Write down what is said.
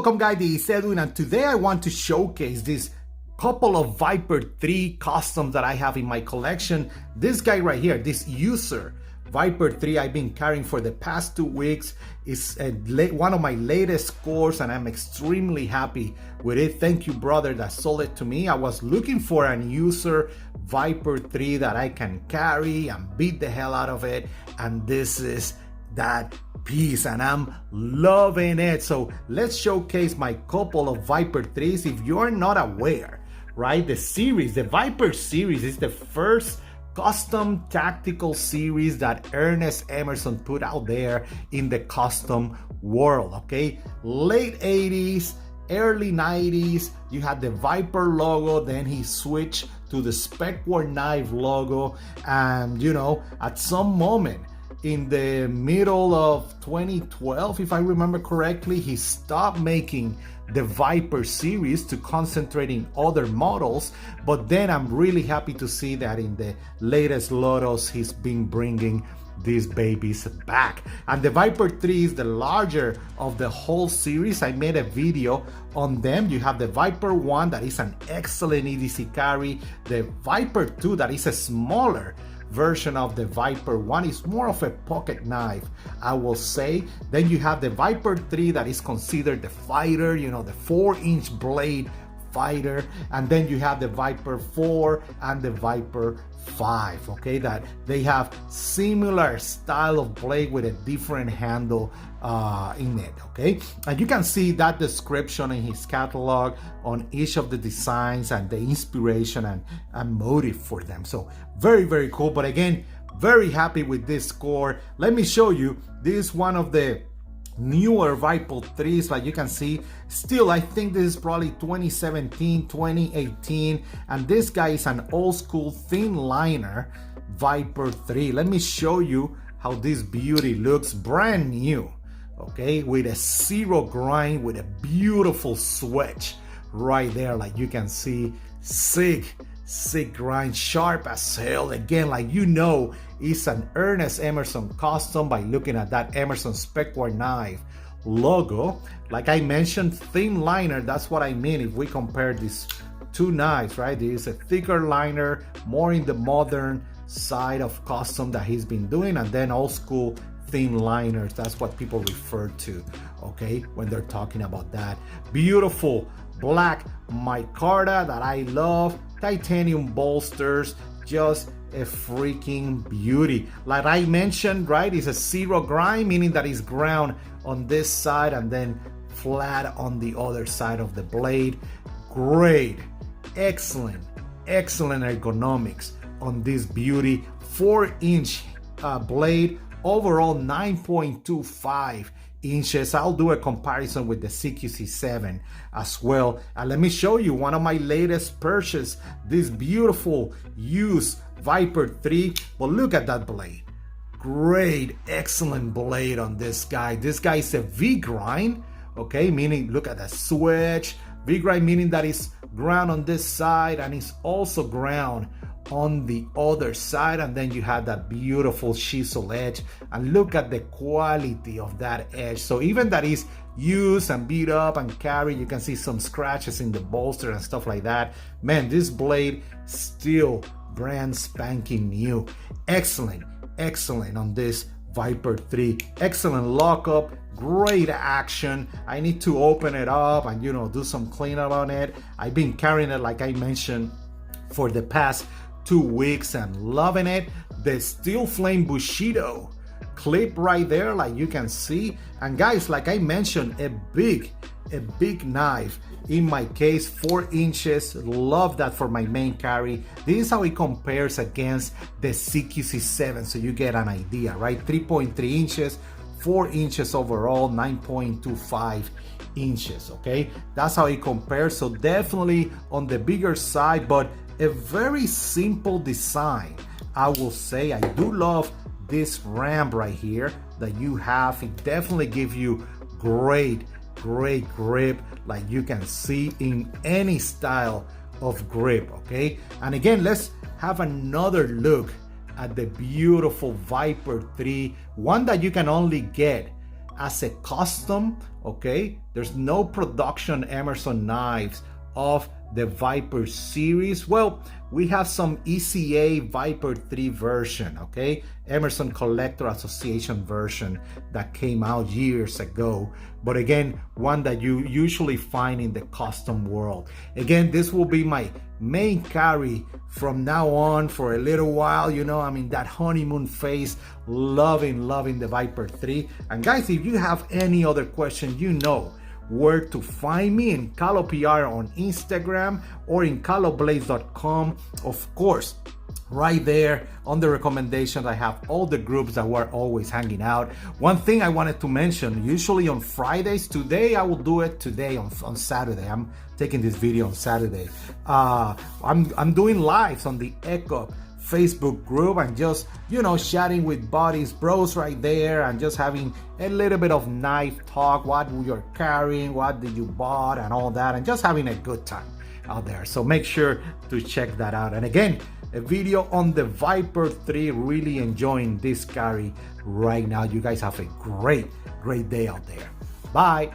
Welcome guys, this is Edwin, and today I want to showcase this couple of Viper-3 customs that I have in my collection. This guy right here, this user Viper-3 I've been carrying for the past 2 weeks, is one of my latest scores and I'm extremely happy with it. Thank you brother that sold it to me. I was looking for an user Viper-3 that I can carry and beat the hell out of it, and this is that piece and I'm loving it. So let's showcase my couple of Viper-3s. If you're not aware, right, the Viper series is the first custom tactical series that Ernest Emerson put out there in the custom world. Okay, late 80s, early 90s, you had the Viper logo, then he switched to the Spec War knife logo, and you know, at some moment in the middle of 2012, if I remember correctly, he stopped making the Viper series to concentrate in other models. But then I'm really happy to see that in the latest Lotos, he's been bringing these babies back. And the Viper-3 is the larger of the whole series. I made a video on them. You have the Viper-1 that is an excellent EDC carry. The Viper-2 that is a smaller version of the Viper-1, is more of a pocket knife, I will say. Then you have the Viper-3 that is considered the fighter, you know, the 4-inch blade fighter. And then you have the Viper-4 and the Viper-5, okay, that they have similar style of blade with a different handle in it, okay. And you can see that description in his catalog on each of the designs and the inspiration and motive for them. So very, very cool. But again, very happy with this score. Let me show you. This is one of the newer Viper-3s, like you can see. Still, I think this is probably 2017, 2018, and this guy is an old school thin liner Viper-3. Let me show you how this beauty looks, brand new, okay, with a zero grind, with a beautiful switch right there, like you can see. Sick grind, sharp as hell. Again, like you know, it's an Ernest Emerson custom by looking at that Emerson Spec War knife logo. Like I mentioned, thin liner, that's what I mean if we compare these two knives, right? There is a thicker liner, more in the modern side of custom that he's been doing, and then old school thin liners, that's what people refer to, okay, when they're talking about that. Beautiful black micarta that I love, titanium bolsters, just a freaking beauty. Like I mentioned, right, it's a zero grind, meaning that it's ground on this side and then flat on the other side of the blade. Great, excellent ergonomics on this beauty. 4-inch blade, overall 9.25 inches. I'll do a comparison with the CQC7 as well. And let me show you one of my latest purchase, this beautiful used Viper-3. But look at that blade. Great, excellent blade on this guy. This guy is a V-grind, okay, meaning look at that switch. V-grind meaning that it's ground on this side and it's also ground on the other side, and then you have that beautiful chisel edge, and look at the quality of that edge. So even that is used and beat up and carried, you can see some scratches in the bolster and stuff like that. Man, this blade still brand spanking new. Excellent on this Viper-3. Excellent lockup, great action. I need to open it up and, you know, do some cleanup on it. I've been carrying it, like I mentioned, for the past 2 weeks and loving it. The steel flame Bushido clip right there, like you can see. And guys, like I mentioned, a big knife. In my case, 4 inches. Love that for my main carry. This is how it compares against the CQC7, so you get an idea, right? 3.3 inches, 4 inches overall, 9.25 inches, okay? That's how it compares. So definitely on the bigger side, but a very simple design, I will say. I do love this ramp right here that you have. It definitely gives you great grip, like you can see in any style of grip, okay? And again, let's have another look at the beautiful Viper-3, one that you can only get as a custom, okay? There's no production Emerson knives of the Viper series. Well, we have some ECA Viper-3 version, okay? Emerson Collector Association version that came out years ago. But again, one that you usually find in the custom world. Again, this will be my main carry from now on for a little while. You know, I'm in that honeymoon phase, loving the Viper-3. And guys, if you have any other questions, you know where to find me, in Calo PR on Instagram or in caloblaze.com. Of course, right there on the recommendations, I have all the groups that we're always hanging out. One thing I wanted to mention, usually on Fridays, today I will do it today on Saturday. I'm taking this video on Saturday. I'm doing lives on the Echo Facebook group and just, you know, chatting with buddies, bros right there, and just having a little bit of knife talk, what you're carrying, what did you bought, and all that, and just having a good time out there. So make sure to check that out. And again, a video on the Viper-3, really enjoying this carry right now. You guys have a great day out there. Bye.